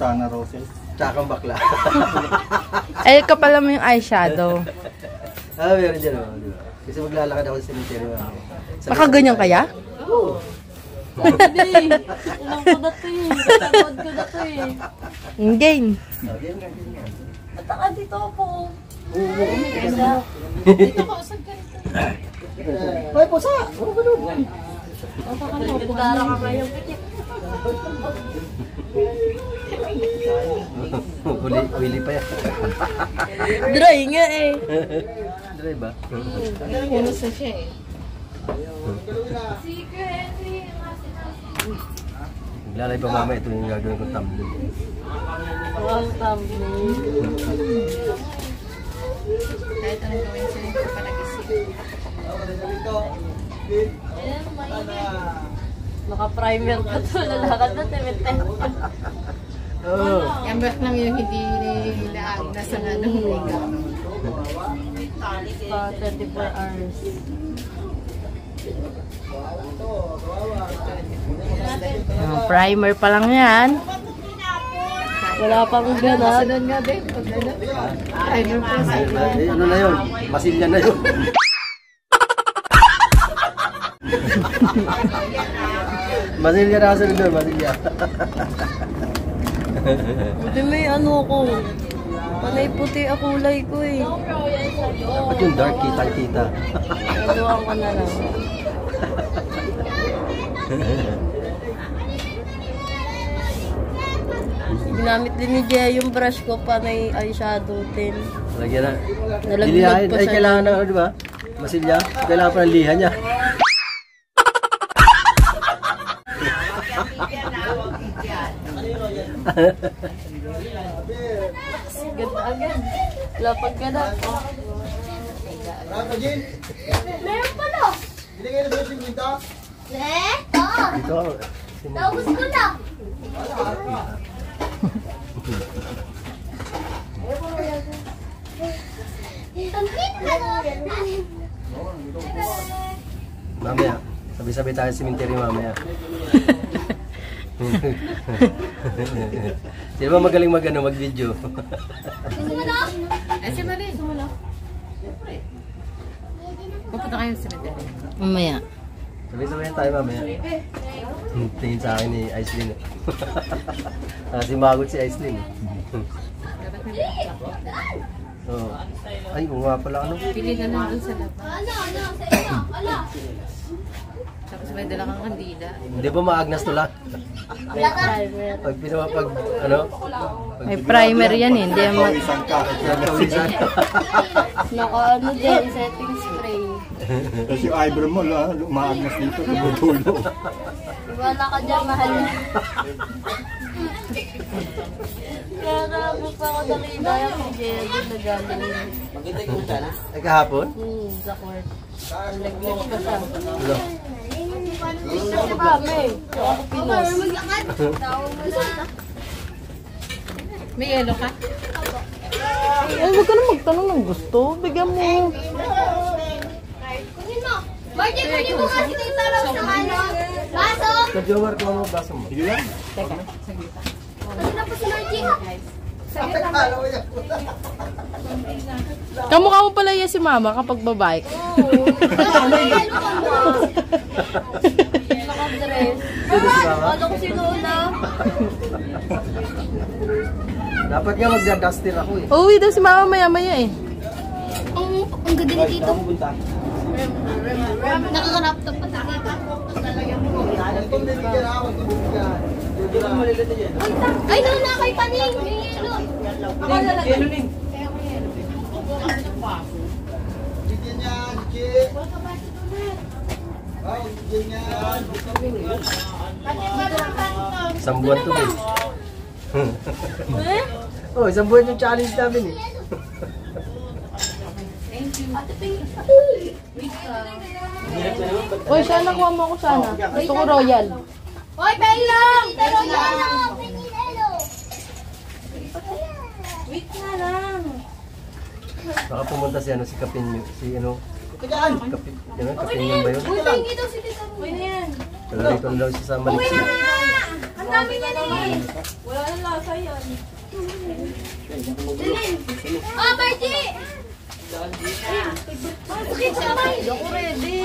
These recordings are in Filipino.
Rosana Roses. Tsakang bakla. Ay, kapala mo yung eyeshadow. Meron dyan o. Kasi maglalakad ako sa cemetery. Baka ganyan kaya? Oo. Hindi. Ilang ko na to eh. Tagod ko na to eh. Game. At saka dito ako. Dito ko, saan ka rito? Ay, pusa! Ano ba doon? Pagara ka kayong pikit. Huli pa yan. Dry nga eh. Dry ba? Punos na siya eh. Maglalay pa mama, ito yung gagawin ko tumbling. Wow, tumbling. Kahit anong gawin siya, hindi pa nag-isip. Ayan, mainit. Naka-primer pa to, lalakad na, timit-timit. Yan ba lang yung hindi nilaag na sa anong makeup? Pa 24 hours. Primer pa lang yan. Wala pang ganun. Sunod nga din. Primer pa sa Ano na yun? Masilya na yun. Masilya na kasunod doon, masilya. Buti may ano ko. Panay puti ang kulay ko eh. Dapat yung dark, kita-kita. Naluan ka na lang. Ginamit din ni Jay yung brush ko panay eyeshadow din. Lagyan na. Nalaglag Lilihain. pa Ay, siya. kailangan na, di ba? Masilya. Kailangan pa ng liha niya. Ganda agad. Lapag ka na. Meron pa no? Dito. Naubos ko na. Mamaya. Sabi-sabi tayo sa cemetery mamaya. Sino ba magaling mag-video? Ay, si Marie. Pupunta kayo sa cemetery. Mamaya. Sabi-sabi tayo mamaya. Tingin sa akin ni Aislinn. Kasi magot si Aislinn. Oh. Ay, kung nga pala ano. Pili na lang dun sa labas. Sa inyo. Ala. Tapos may dala kang kandila. Hindi ba maagnas to lang? May primer. Pag pinapag, ano? May primer yan eh. Hindi yan Pawisan ka. Nagkawisan. Naka ano din, setting spray. Tapos yung eyebrow mo, umaagnas dito, tumutulo. Wala ka dyan, mahal. Kaya naabot pa ako nakita yung si Jay doon na galing. Ay, kahapon? Sa court. Nalaglag pa siya. Ano? Si Mami. Ako pinos. May yellow ka? Ay, huwag ka na magtanong ng gusto. Bigyan mo. Kunin mo. Margie, kunin mo kasi dito lang sa ano. Baso. Ka-jomar ko mo baso mo. Sige lang. Ano na po si Margie? Kamukha mo pala yan si mama kapag babike. Naka-dress. Ano ko si Lola? Dapat nga magda-duster ako eh. Uuwi daw si mama maya-maya eh. Ang ganda ni Tito. Nakakaraptop pa sa dito. Ay, doon na kay Paning. Yelo. Isang buwan to eh. Oh, isang buwan yung challenge namin eh. Uy, sana nakuha mo ako sana. Gusto ko royal. Hoy, Belong! Wait na lang. Baka pumunta si ano, si Kapin, si ano. Kapin, yun, Kapin yung ba yun? Uy, tingin daw si Tito. Uy na yan. Taga rito na daw siya sa Maliksi. Ano namin yan eh. Wala nang lasa yan. Ah, Margie! Sakit sa kamay. Hindi ako ready.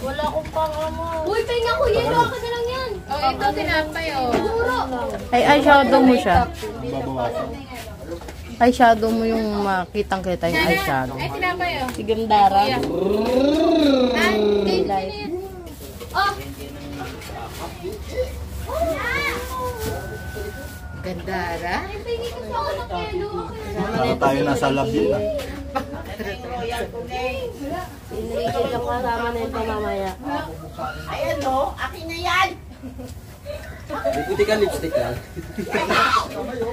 Wala akong pangamo. Uy, pahinga ko. Yelo ako na lang yan. Oh, ito tinapay, oh. Siguro. Ay, eyeshadow mo siya. Babawasan. Eyeshadow mo yung makitang-kita yung eyeshadow. Ay, tinapay, oh. Si Gandara. Oh. Gandara. Ay, pahingi ko sa ako ng yelo. Para tayo nasa lab yun. Enrique lang kasama na ito mamaya. May puti ka lipstick lang.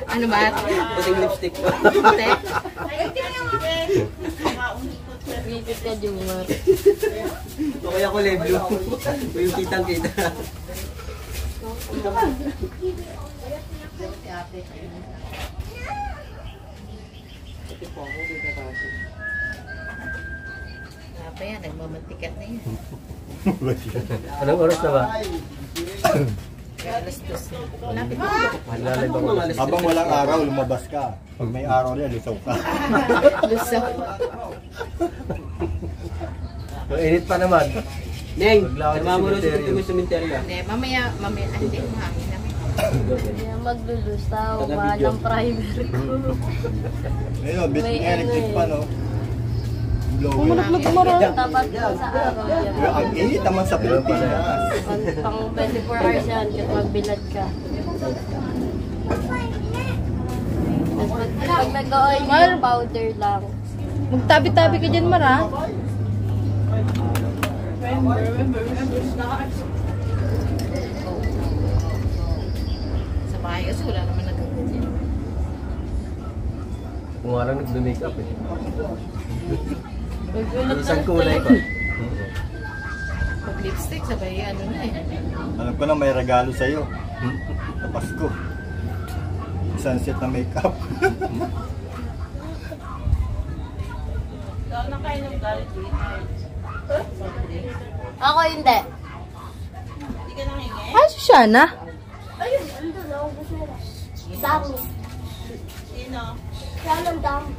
Ano ba? Puting lipstick. Puti? Ngipit ka, Jumar. O kaya kulay blue. O yung kitang-kita. Tinapay yan, nagmamantikat na yan. Anong oras na ba? Alas 12. Lapit mo. Malalay ba ko alas Habang walang araw, lumabas ka. Pag may araw rin, lusaw ka. Lusaw. Init pa naman. Neng, sama mo rin sa cemetery. Hindi, mamaya, hindi, mahangin namin. Kaya maglulus tao, mahal ang primer ko. Ayun, bit May electric ano pa, no? Blower. Tapat ko sa araw yan. Ang init naman sa Pilipinas. Pang 24 hours yan, kahit magbilad ka. Tapos pag nag-oil powder lang. Magtabi-tabi ka dyan, Mara. Sa bahay kasi wala naman nagkaganyan. Kung nga lang nag-make-up eh. Magulot Isang kulay pa. Pag lipstick, sabay ano na eh. Alam ko na may regalo sa'yo. Sa Pasko. Isang set na makeup. Ako hindi. Ah, si Shana? Ayun, ando na ako gusto nila. Dami. Sino? Shana dami.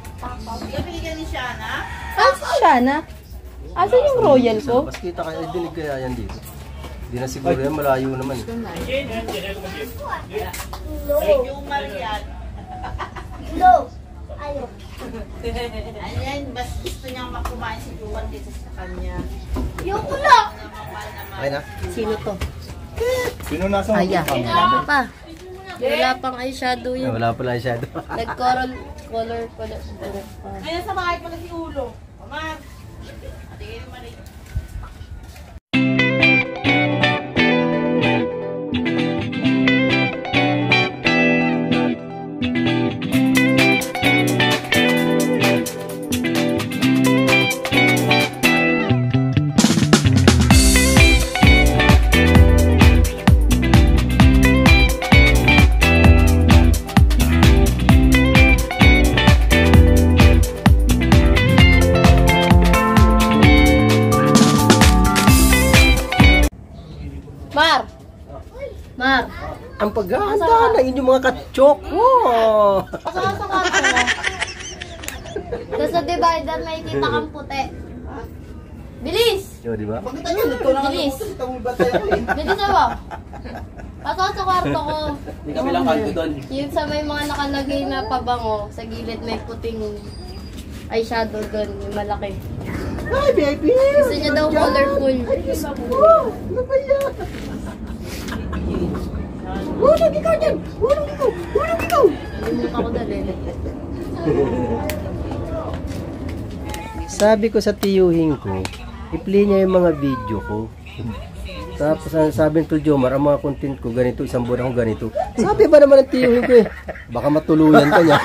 Ah, si Shana? Asan yung royal ko? Mas kita kaya, dinig kaya yan dito. Hindi na siguro yan, malayo naman. No. Ayaw. Ayan, bas gusto niyang makumain si Juan dito sa kanya. Yung kulak. Okay na? Sino to? Sino nasa Aya. camera? Pa. Wala pang eyeshadow Ay, yun. wala pala yung shadow. Color pa. Ayan, sa bahay pala si Ulo. Mama, atingin naman rin. Mar, Ang paghahanda ng inyong mga katsoko. pasok sa kwarto mo. Tapos sa divider may kita kang puti. Bilis! Yo, di ba? Bilis! Bilis ako. Pasok sa kwarto ko. Hindi kami lang kanto doon. Yung sa may mga nakalagay na pabango, sa gilid may puting eyeshadow doon, yung malaki. Ay, baby! Gusto niya daw colorful. Hulog ikaw dyan! Hulog ikaw! Hulog ikaw! Nalimutan ko dali. Sabi ko sa tiyuhin ko, i-play niya yung mga video ko. Tapos ang sabi ni Jomar, ang mga content ko ganito, isang buwan ako ganito. Sabi ba naman ng tiyuhin ko eh, baka matuluyan ka niya.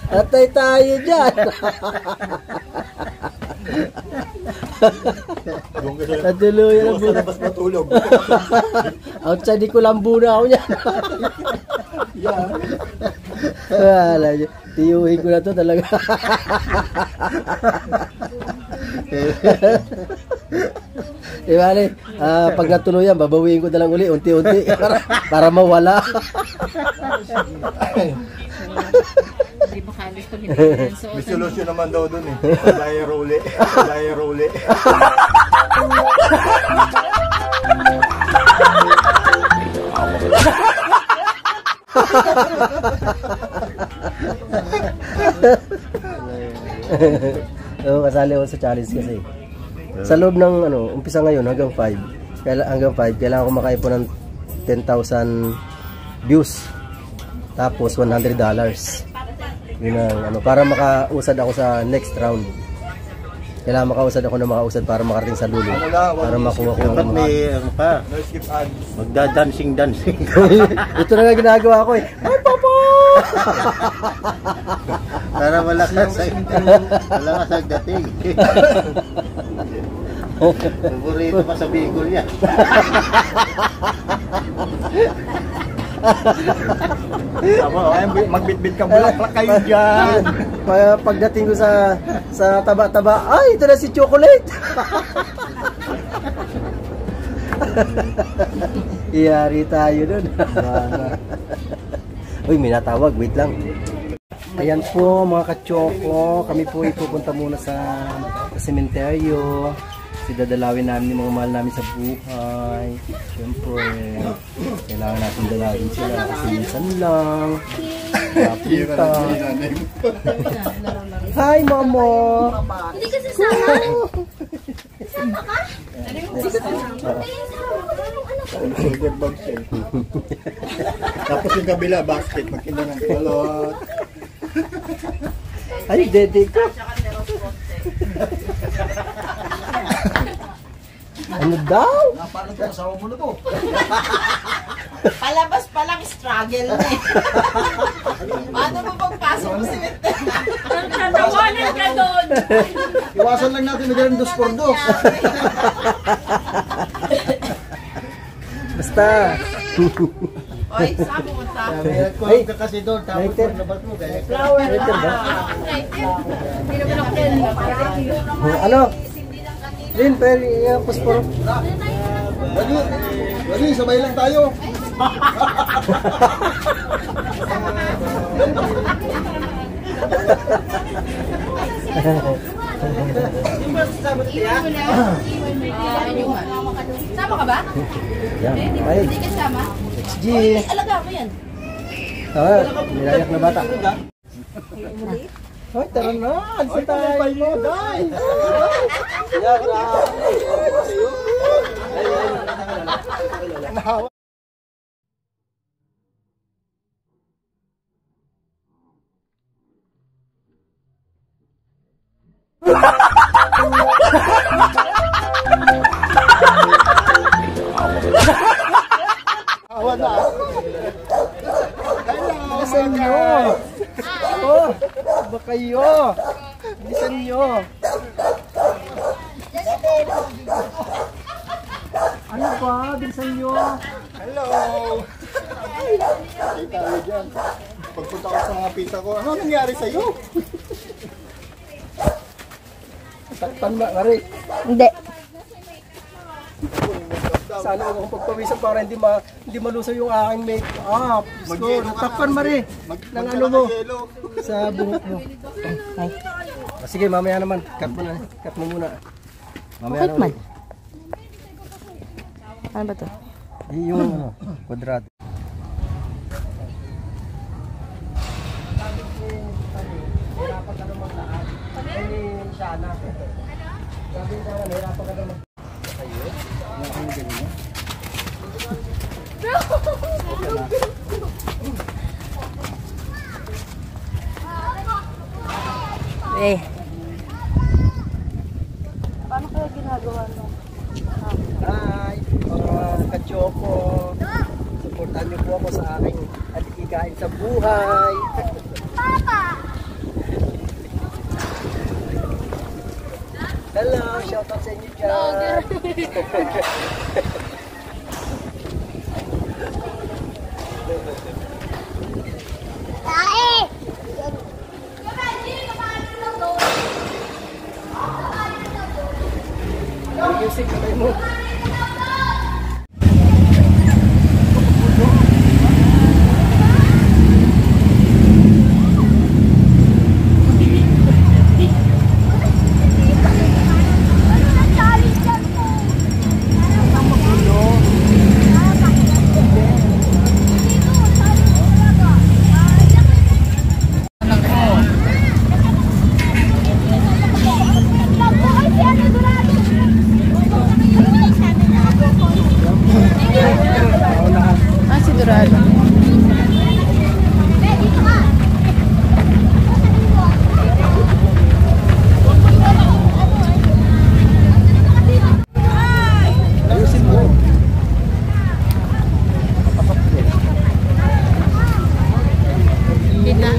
Atay tayo dyan. Natuluyan ang buwan. Labas matulog. Outside di ko lambu na ako niyan. Wala niya. Tiyuhin ko na to talaga. Bale, pag natuluyan, babawiin ko na lang uli, unti-unti, para mawala. Hindi makalis pag hindi ko suot. May solusyon naman daw dun eh. Flyer uli. Flyer uli. Oo, kasali ako sa challenge kasi. Sa loob ng umpisa ngayon hanggang 5. Kailangan ko makaipon ng 10,000 views. Tapos $100. Yun ang para makausad ako sa next round. Kailangan makausad ako na makausad para makarating sa dulo. Para makuha ko Dapat may No skip ads. magda-dancing. Ito na nga ginagawa ko eh. Ay, papa! Para malakas ang dating. Paborito pa sa Bicol yan. Magbitbit ka bulaklak kayo dyan. Pagdating ko sa taba-taba, ay, ito na si Chocolate! Iyari tayo dun. Uy, may natawag, wait lang. Ayan po mga katsoko, kami po ipupunta muna sa sementeryo. Dadalawin namin yung mga mahal namin sa buhay. Siyempre, kailangan natin dalawin sila kasi minsan lang. Napunta. Hi, Mamo! Hindi kasi sama. Sama ka? Shoulder bag siya. Tapos yung kabila, basket. Magkinda ng kulot. Ay, dede ko. Ano daw? Palabas pa lang struggle na eh. Paano mo pagpasok mo si Mete? Tatawanan ka doon. Iwasan lang natin magaling 2x2. Basta. Oy, sabo mo ta. Ay, Kasi doon, tapos Lighter. labas mo, ganyan. Lighter ba? Hindi naman ako yan. Ano? Rin, pero yung posporo. Lagi, sabay lang tayo. Sama ka ba? Yan, ay. Hindi ka sama? XG. Alaga mo yan. Nilayak na bata. Hoy, tara na. Ansa tayo mo, dai. Yan na. Bilisan nyo! Oh! Ba kayo? Bilisan nyo! Ano ba? Bilisan nyo! Hello! Ay tayo dyan. Pagpunta ko sa pita ko, ano nangyari sa'yo? Takpan ba, Mari? Hindi. Sana ako pagpawisan para hindi malusaw yung aking make-up. Takpan, Mari. Nang ano mo? Sa buhok mo. Ay. Sige, mamaya naman. Cut mo na. Cut mo muna. Mamaya Bakit man? naman. Ano ba to? Yung kwadrado. Eh. Paano kaya ginagawa mo? Hi, mga katsoko. Supportan niyo po ako sa aking alikikain sa buhay. Papa! Hello, shout out sa inyo dyan. Music, patay mo. Ah, si Dorado. Ayusin mo. Kita.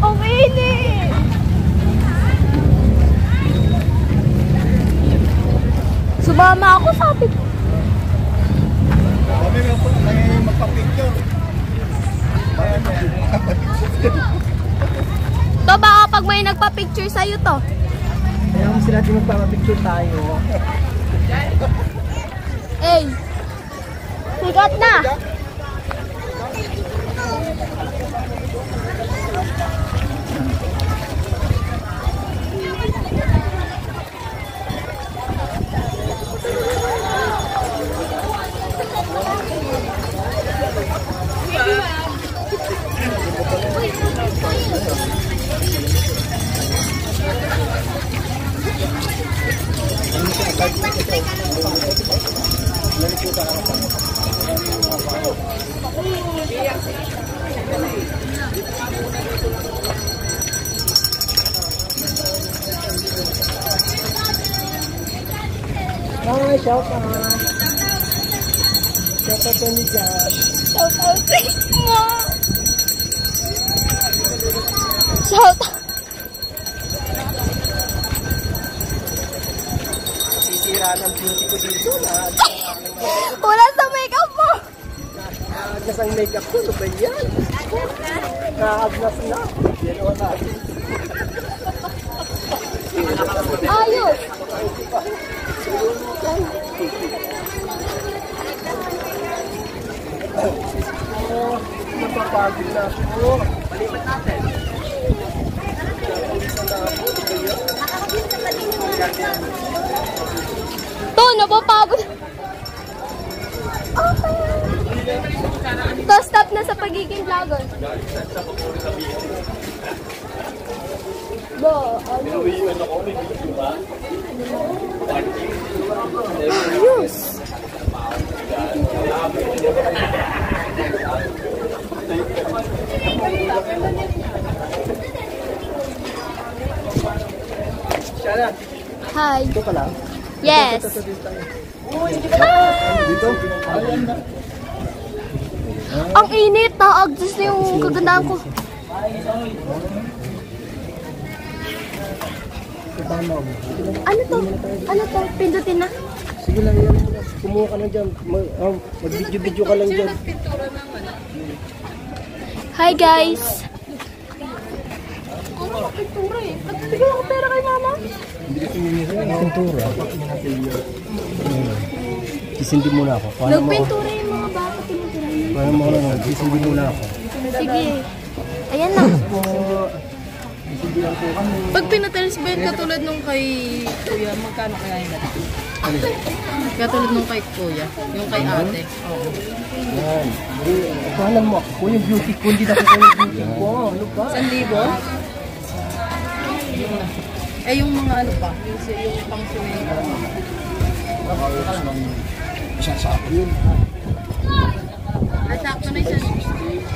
Ang init! Sumama ako, sabi ko. Kami nga po, nangyayang magpa-picture. To, baka pag may nagpa-picture sa'yo to. Kaya mo sila din magpapapicture tayo. Ey! Sigat na! Hi, shout out. Shout out to ni Josh. Shout out sa mo! Shout out! Sisira ng beauty ko dito. Wala sa makeup mo! Naagnas ang makeup ko. Ano ba yan? Naagnas na. Yan o natin. Ayos! Napapagod na ako. Palipat natin. To, napapagod. Okay. To, stop na sa pagiging vlogger. Bo, ano? Ayos. Shana, Hi. ito ka lang. Yes. Dito? Ang init, na-adjust na yung kagandahan ko. Ano to? Ano to? Pindutin na? Sige lang yan. Kumuha ka lang dyan. Mag-video-video ka lang dyan. Hi guys! Ano pintura eh? Nagbigay ako pera kay mama? Pintura. Sisindi muna ako. Nagpintura yung mga bata. Paano mo lang? Sisindi muna ako. Sige. Ayan na. Pag pinatilis ba yun katulad nung kay Kuya, magkano kaya yung ganito? Katulad nung kay Kuya, yung kay ate. Oo. Yan. Paano mo ako? Yung beauty ko, hindi na ako yung beauty ko. Ano ba? 1,000? Eh yung mga ano pa, yung pang swimming. Sasako yun. At sakto na 1,000,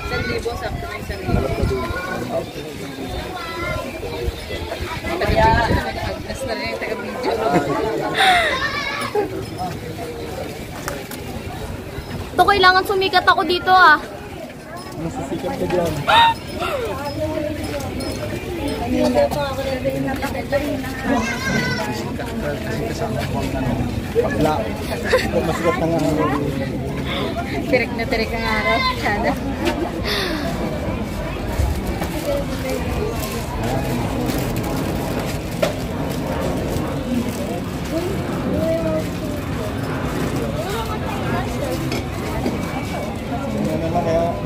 sakto na 1,000. Kaya, nag-agdas na rin yung taga-video. Ito, kailangan sumikat ako dito ah. Masasikat ka dyan. Pagla. Masikat na nga. Tirik na tirik ang araw. Sana.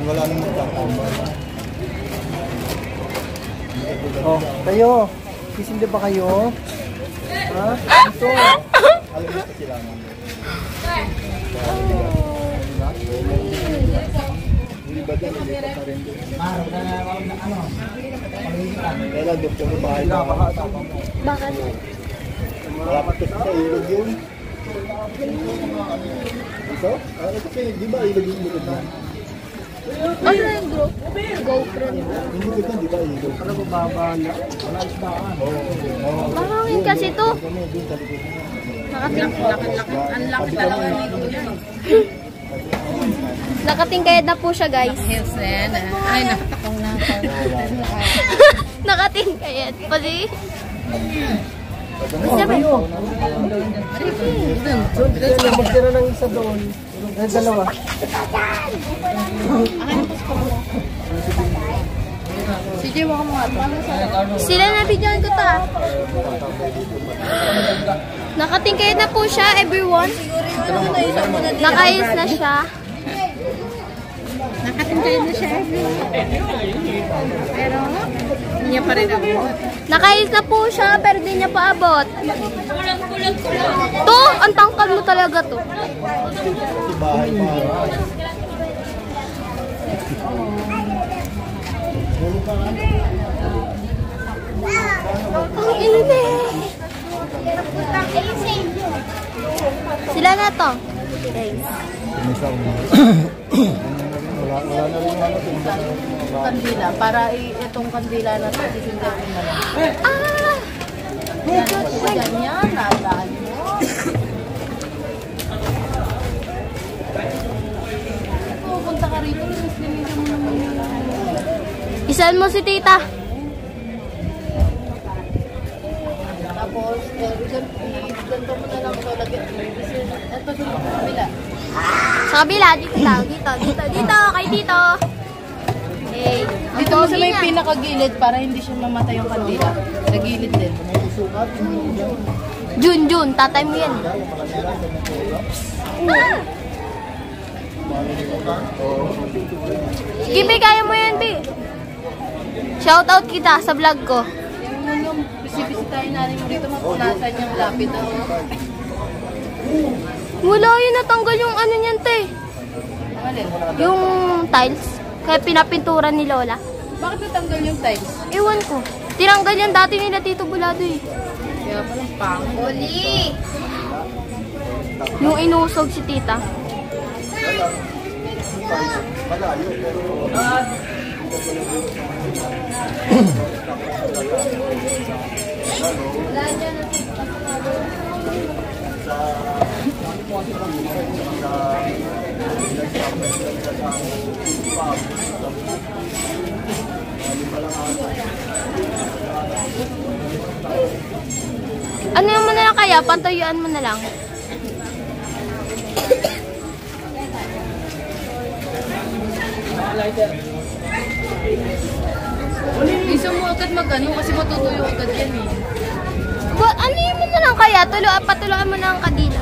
Wala nang magkakamba. Oh, kayo. Sisindi ba kayo? Ha? Ito. Alis ka sila naman. Hindi ba din, hindi pa rin doon. Kailan doon sa bahay na Bakit? malapit kasi sa ilog yun. Ito? Kasi di ba ilog yung ilog na? Ano yung group? GoPro. Hindi ko di ba ilog? Ano ba baba na? Wala isdaan. Mahangin kasi to. Ang laki talaga nito yan. Nakatingkayad na po siya, guys. Hills na yan. Ay, nakatakong na ako. Nakatingkayad. Pati. Sabi. Magtira ng isa doon. Ay, dalawa. Si Jay, waka mo nga ito. Sila na bigyan ko ta. Nakatingkayad na po siya, everyone. Nakaayos na siya. Nakatingkayad na siya. Pero, hindi niya pa rin abot. Nakaayos na po siya, pero di niya pa abot. To, ang tangkad mo talaga to. Kasi bahay pa. Ang init. Sila na to. Guys. Wala na rin ano tinda. Kandila. Para itong kandila na ito, sisindihan ko na lang. Ah! Ganyan, nadaan mo. Pupunta ka rito, nilinisan mo naman yun. Isan mo si tita. Tapos, ganito mo na lang ito. Ito sa kabila. Sa kabila, dito daw. Dito. Kay dito. Hey, Dito mo sa may pinakagilid para hindi siya mamatay yung kandila. Sa gilid din. Jun, tatay mo yan. Ah! Sige, Bi, kaya mo yan, Bi. Shoutout kita sa vlog ko. Yung bisibisitahin natin mo dito, mapunasan yung lapid. Wala yun, natanggal yung ano niyan, te. Alin? Yung tiles. Kaya pinapintura ni Lola. Bakit natanggal yung tiles? Ewan ko. Tinanggal yan dati nila Tito Bulado eh. Kaya palang pangit. Uli! Yung inusog si tita. Ano mo na lang kaya? Patuyuan mo na lang. Isa mo agad mag-ano kasi matutuyo agad yan eh. Ano yun mo na lang kaya? Patuluan mo na ang kadila.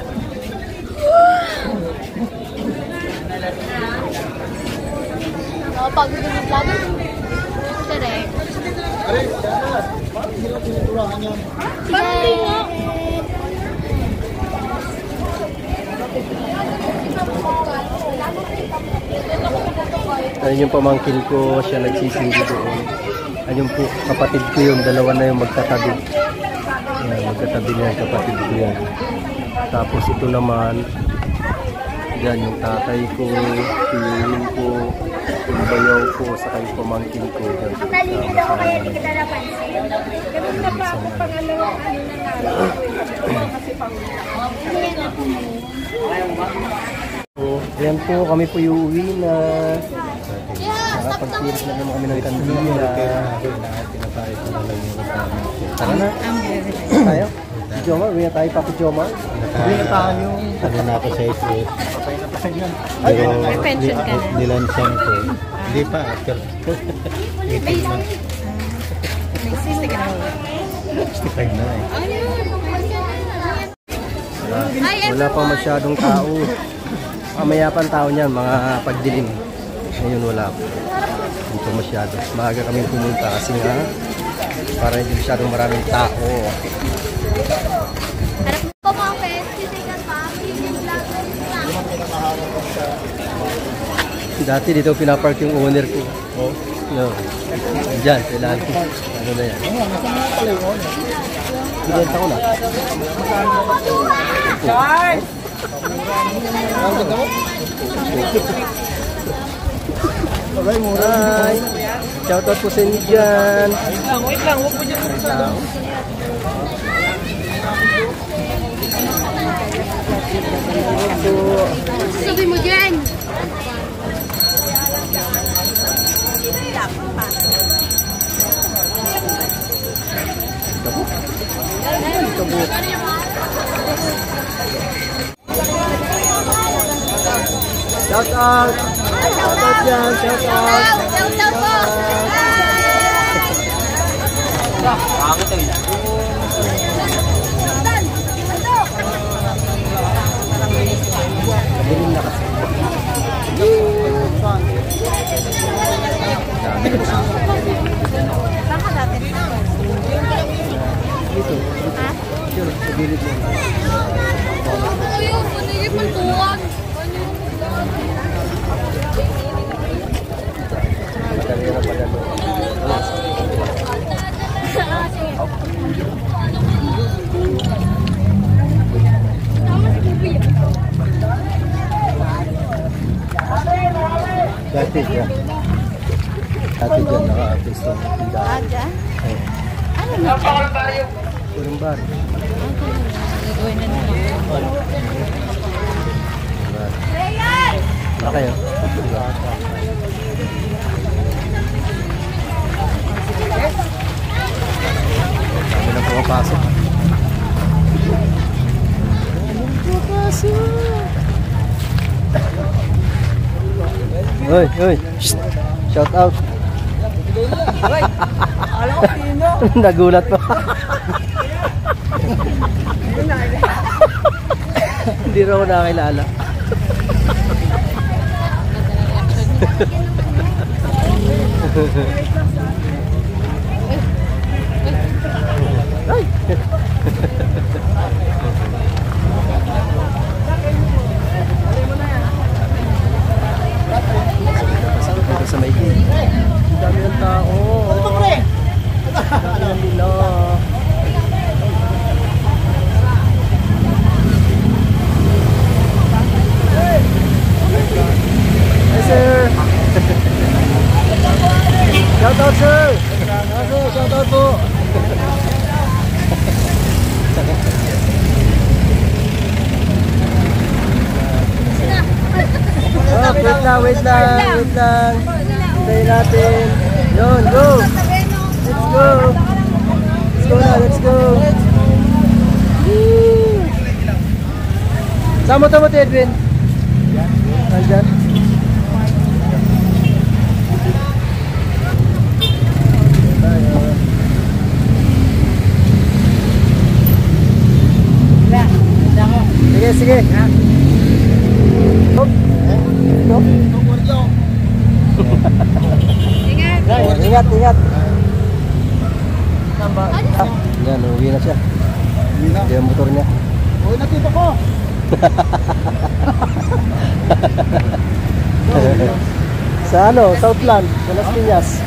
Pag gusto ng vlog. Correct. Sige. Ayun yung pamangkin ko, siya nagsisindi doon. Ayun po, kapatid ko yun, dalawa na yung magkatabi. Ayan, magkatabi na yung kapatid ko yan. Tapos ito naman, yan yung tatay ko, piling ko, yung bayaw ko, saka yung pamangkin ko. Nalilig ako kaya hindi kita napansin. Ganun na pa ako pangalawa, ano na nga. Kasi So, ayan po, kami po yung uwi na. Nakapag-tiris na naman kami ng kandila. Pinatay ko na lang yung kasama. Tara na. Tayo? Si Jomar, uwi na tayo pa si Jomar. Hindi na tayo. Ano na ako sa isip? May pension ka na. Nilansyan ko. Hindi pa, after 18 months. May sisi ka na. 65 na eh. Wala pa masyadong tao. Mamaya pa ang tao niyan, mga pagdilim. Ngayon wala po. Dito masyado. Maaga kami pumunta kasi nga para hindi masyadong maraming tao. Harap ko mga pwede, sikat pa. Dati dito pinapark yung owner ko. Oh. No. Diyan, kailangan ko. Ano na yan? Binenta ko na. Charles! Hi! Shoutout po sa inyo dyan. Wait lang, huwag po dyan sa Sabi mo dyan. Shoutout! Shoutout dyan! Shoutout! Kabiling na kasi. Dito. Dito. Sa gilid lang. Ayun, panigip ang tuwag. Madali na padalo. Dati dyan. Dati dyan naka-artist ng tindahan. Dyan? Ano na? Purong bar. Gagawin na nila. Wala kayo? Kami na pumapasok. Hoy, hoy. Shh. Shout out. Alam ko, Pino. Nagulat pa. Hindi raw nakakilala. Ay! Dito sa may gate. Ang dami ng tao. Ang dami nila. Hi, sir! Shout out, sir! Shout out po! Oh, wait lang. Hintayin natin. Yun, go! Let's go! Let's go na, let's go! Woo! Sama mo Edwin. Nandyan. Sige. Hop. Hop. Ingat. Yan, uwi na siya. Hindi ang motor niya. Uy, nakita ko! Sa Southland, sa Las Piñas.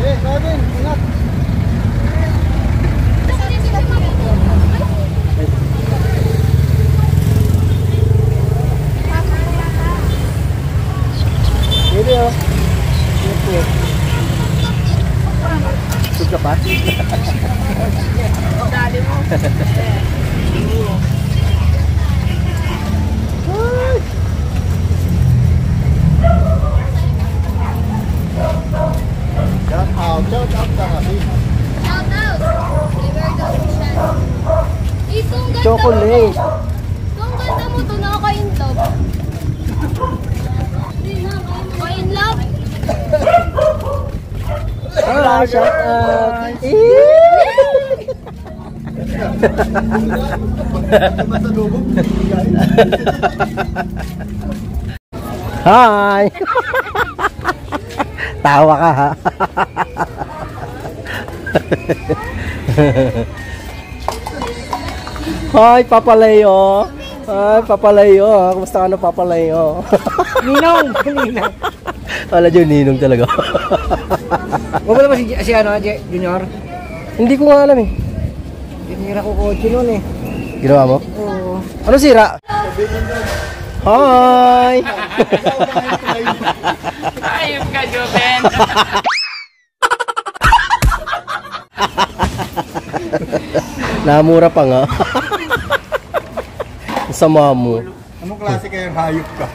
Kevin, ingat! Pwede oh. Sud ka pa? Dali mo. Shout out ka kasi. Shout out! Liver Gaussian. Ito ang ganda Chocolate. mo. Ito ang ganda mo. Ito na ako in love. In love? Ah, shout out. Hi! Tawa ka ha. Hi, Papa Leo. Hi, Papa Leo. Kumusta ka na, Papa Leo? Ninong! Ninong! Wala dyan, ninong talaga. Huwag mo naman si ano, Junior? Hindi ko nga alam eh. Tinira ko kotse nun eh. Ginawa mo? Oo. Ano sira? Hi! Ayun ka, Joven. Namura pa nga. Sama mo. Anong klase kayang hayop ka?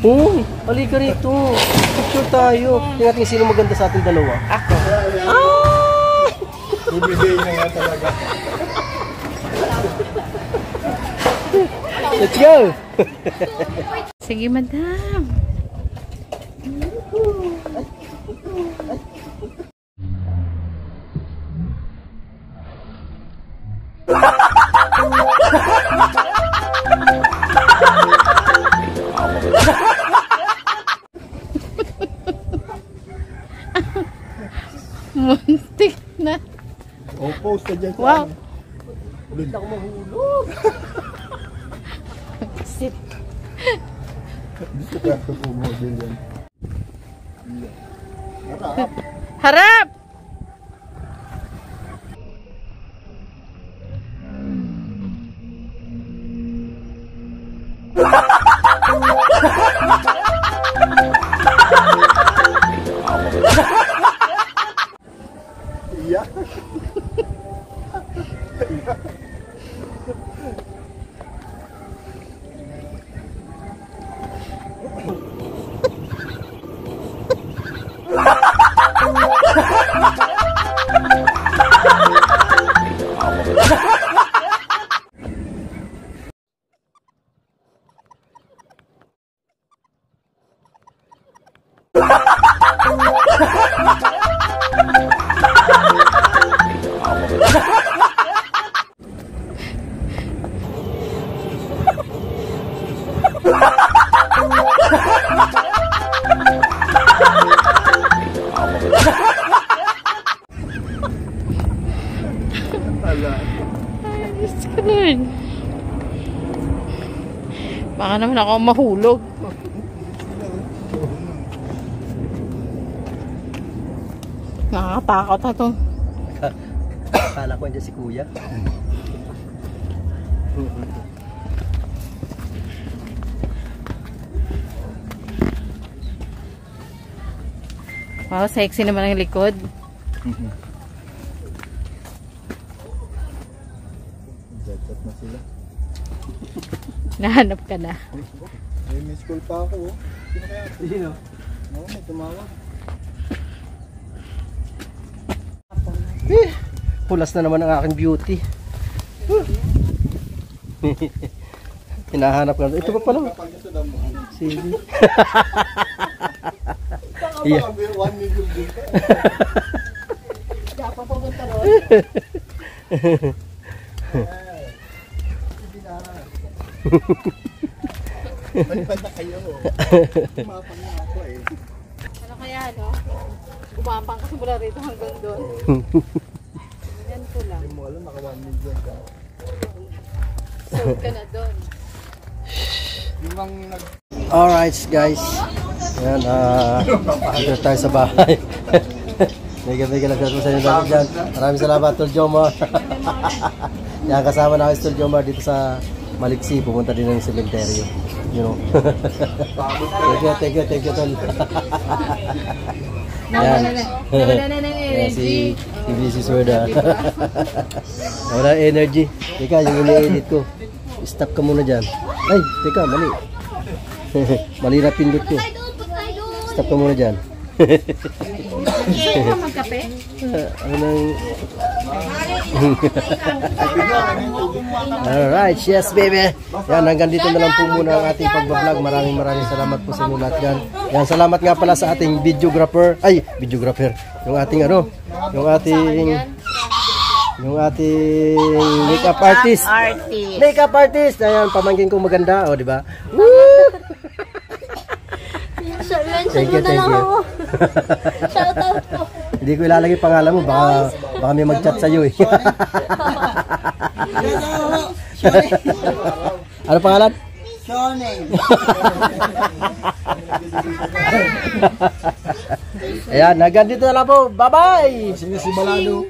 Uy, halika rito. Picture tayo. Tingnan natin sino maganda sa ating dalawa. Ako. Bibigay na nga talaga. Let's go! Sige, madam. Muntik na. O, post na dyan. Wow. Ulit ako mahulog. Sit. Dito ka ito po mo din yan. Harap. Harap! Iya. Ganun. Baka naman ako mahulog. Nakakatakot na to. Akala ko andyan si Kuya. Wow, sexy naman ang likod. Jacket na sila. Nahanap ka na. May miss call pa ako. Oh. Sino kaya? Sino? Oo, may tumawag. Pulas na naman ang aking beauty. Hinahanap ka. Ito pa pala. Kapag ito daw mo. Sige. Iya. 1 million din ka. Dapat pumunta ron. Balipan na kayo. Tumapang na ako eh. Ano kaya, no? Gumapang kasi mula rito hanggang doon. Yan ko lang. Hindi mo alam, naka 1 million ka. Sold ka na doon. Yung ang nag... Alright guys. Ayan, dito tayo sa bahay. Mega lang po sa inyo natin dyan. Maraming salamat, Tol Jomar. Yan, kasama na ako si Tol Jomar dito sa Maliksi. Pumunta din ng cementerio. You know. Thank you, Tol. Yan. Nawala na ng Yan, energy. si Busy Swerda. Wala energy. Teka, yung ini-edit ko. Stop ka muna dyan. Ay, teka, mali. Mali na pindot ko. Stop ka muna dyan. Magkape? Ano nang... Alright, yes baby. Yan, hanggang dito na lang po muna ang ating pagbablog. Maraming salamat po sa inyo lahat dyan. Yan, salamat nga pala sa ating videographer. Ay, videographer. Yung ating ano, yung ating Yung ating makeup artist. Makeup artist. Ayan, pamangkin ko maganda. O, di ba? Woo! Thank you, thank you. Shout out po. Hindi ko ilalagay pangalan mo. Baka may mag-chat sa'yo eh. Ano pangalan? Shoneng. Ayan, hanggang dito na lang po. Bye-bye! Sino si Balalo?